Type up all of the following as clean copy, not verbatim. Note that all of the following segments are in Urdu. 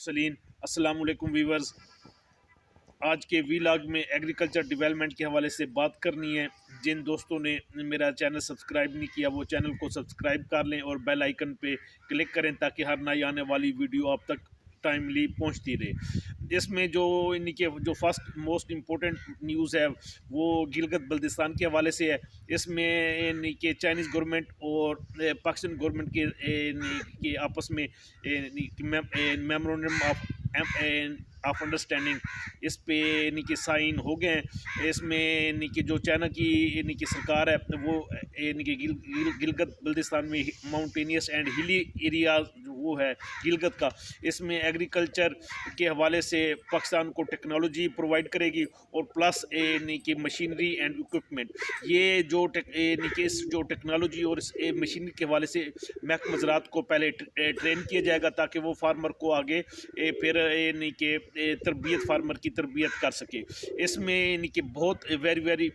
المرسلین۔ السلام علیکم ویورز، آج کے ویلاگ میں ایگریکلچر ڈیولپمنٹ کے حوالے سے بات کرنی ہے۔ جن دوستوں نے میرا چینل سبسکرائب نہیں کیا وہ چینل کو سبسکرائب کر لیں اور بیل آئیکن پہ کلک کریں تاکہ ہر نئی آنے والی ویڈیو آپ تک ٹائملی پہنچتی رہے۔ اس میں جو فرسٹ موسٹ امپورٹنٹ نیوز ہے وہ گلگت بلتستان کے حوالے سے ہے۔ اس میں کہ چائنیز گورنمنٹ اور پاکستان گورنمنٹ کے آپس میں میمورنڈم آف انڈرسٹینڈنگ اس پہ کہ سائن ہو گئے ہیں۔ اس میں کہ جو چائنا کی سرکار ہے وہ گلگت بلتستان میں ماؤنٹینیس اینڈ ہلی ایریاز وہ ہے گلگت کا، اس میں ایگریکلچر کے حوالے سے پاکستان کو ٹیکنالوجی پرووائڈ کرے گی اور پلس کہ مشینری اینڈ اکوپمنٹ، یہ جو ٹیکنالوجی اور اس مشینری کے حوالے سے محکمہ زراعت کو پہلے ٹرین کیا جائے گا تاکہ وہ فارمر کو آگے پھر کہ فارمر کی تربیت کر سکے۔ اس میں کہ بہت ویری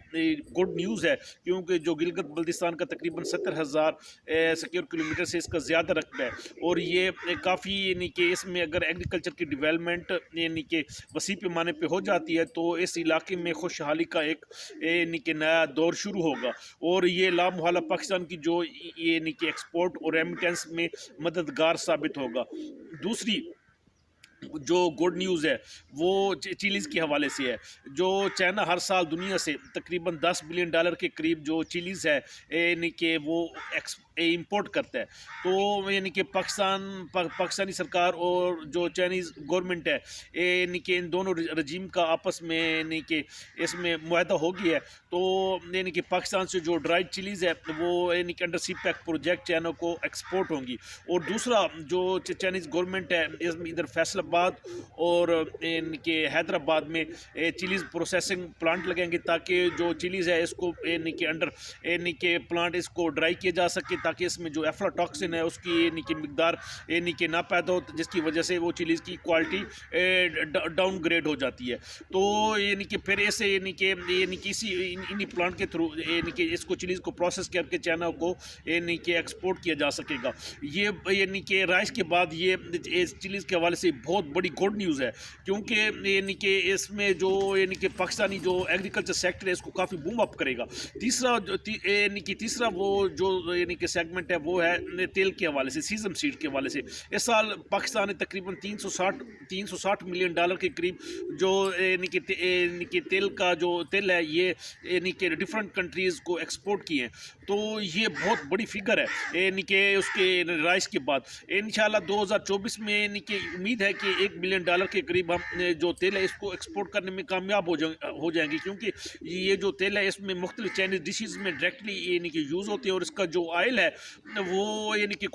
گڈ نیوز ہے کیونکہ جو گلگت بلتستان کا تقریباً 70,000 اسکوائر کلومیٹر سے اس کا زیادہ رقبہ ہے اور یہ کافی کہ اس میں اگر ایگریکلچر کی ڈیولپمنٹ کہ وسیع پیمانے پہ ہو جاتی ہے تو اس علاقے میں خوشحالی کا ایک کہ نیا دور شروع ہوگا اور یہ لامحالہ پاکستان کی جو کہ ایکسپورٹ اور ریمیٹنس میں مددگار ثابت ہوگا۔ دوسری جو گڈ نیوز ہے وہ چیلیز کے حوالے سے ہے۔ جو چائنا ہر سال دنیا سے تقریباً $10 بلین کے قریب جو چیلیز ہے کہ وہ امپورٹ کرتا ہے، تو کہ پاکستانی سرکار اور جو چائنیز گورنمنٹ ہے کہ ان دونوں رجیم کا آپس میں کہ اس میں معاہدہ ہو گیا ہے، تو کہ پاکستان سے جو ڈرائیڈ چیلیز ہے وہ کہ انڈر سی پیک پروجیکٹ چائنا کو ایکسپورٹ ہوں گی۔ اور دوسرا جو چائنیز گورنمنٹ ہے اس میں ادھر فیصل آباد اور کہ حیدرآباد میں چیلیز پروسیسنگ پلانٹ لگیں گے تاکہ جو چیلیز ہے اس کو کہ انڈر کہ پلانٹ اس کو ڈرائی کیا جا سکے تاکہ اس میں جو ایفلاٹاکسن ہے اس کی کہ مقدار کہ نہ پیدا ہو، جس کی وجہ سے وہ چیلیز کی کوالٹی ڈاؤن گریڈ ہو جاتی ہے۔ تو کہ پھر ایسے کہ انہی پلانٹ کے تھرو کہ اس کو چیلیز کو پروسیس کر کے چائنا کو کہ ایکسپورٹ کیا جا سکے گا۔ یہ کہ رائس کے بعد یہ چیلیز کے حوالے سے بہت بڑی گڈ نیوز ہے کیونکہ کہ اس میں جو کہ پاکستانی جو ایگریکلچر سیکٹر ہے اس کو کافی بوم اپ کرے گا۔ تیسرا وہ جو کہ سیگمنٹ ہے وہ ہے تیل کے حوالے سے، سیزم سیڈ کے حوالے سے۔ اس سال پاکستان نے تقریباً $360 ملین کے قریب جو کہ تیل کا جو تیل ہے یہ کہ ڈفرنٹ کنٹریز کو ایکسپورٹ کیے ہیں، تو یہ بہت بڑی فگر ہے کہ اس کے رائس کے بعد انشاءاللہ 2024 میں کہ امید ہے کہ $1 بلین کے قریب ہم جو تیل ہے اس کو ایکسپورٹ کرنے میں کامیاب ہو جائیں گے کیونکہ یہ جو تیل ہے اس میں مختلف چائنیز ڈشز میں ڈائریکٹلی کہ یوز ہوتے ہیں اور اس کا جو آئل ہے وہ کہ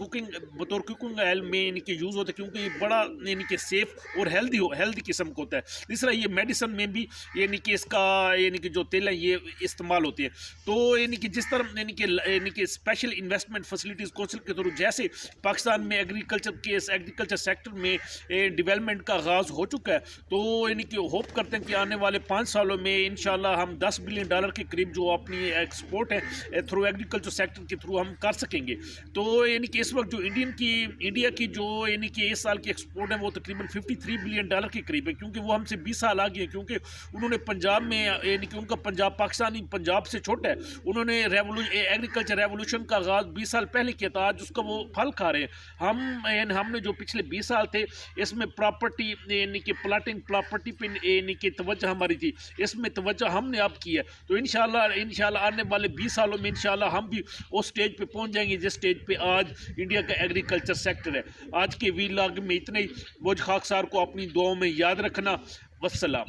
بطور کوکنگ آئل میں کہ یوز ہوتا ہے کیونکہ یہ بڑا کہ سیف اور ہیلدی قسم کا ہوتا ہے۔ تیسرا یہ میڈیسن میں بھی کہ اس کا کہ جو تیل ہے یہ استعمال ہوتے ہیں، تو کہ جس طرح کہ اسپیشل انویسٹمنٹ فیسلٹیز کونسل کے تھرو جیسے پاکستان میں ایگریکلچر سیکٹر میں ڈیولپمنٹ کا آغاز ہو چکا ہے، تو کہ ہوپ کرتے ہیں کہ آنے والے 5 سالوں میں انشاءاللہ ہم $10 بلین کے قریب جو اپنی ایکسپورٹ ہے تھرو ایگریکلچر سیکٹر کے تھرو ہم کر سکیں گے۔ تو کہ اس وقت جو انڈیا کی جو کہ اس سال کی ایکسپورٹ ہے وہ تقریباً $53 بلین کے قریب ہے کیونکہ وہ ہم سے 20 سال آگے ہیں، کیونکہ انہوں نے پنجاب میں کہ ان کا پنجاب پاکستانی پنجاب سے چھوٹا ہے، انہوں نے ایگریکلچر ریولوشن کا آغاز 20 سال پہلے کیا تھا، آج اس کا وہ پھل کھا رہے ہیں۔ ہم نے جو پچھلے 20 سال تھے اس میں پراپرٹی کہ پلاٹنگ پراپرٹی پہ کہ توجہ ہماری تھی، اس میں توجہ ہم نے اب کی ہے، تو انشاءاللہ آنے والے 20 سالوں میں انشاءاللہ ہم بھی اس سٹیج پہ پہنچ جائیں گے جس سٹیج پہ آج انڈیا کا ایگریکلچر سیکٹر ہے۔ آج کے ویلاگ میں اتنا ہی، مجھ خاکسار کو اپنی دعاؤں میں یاد رکھنا۔ والسلام۔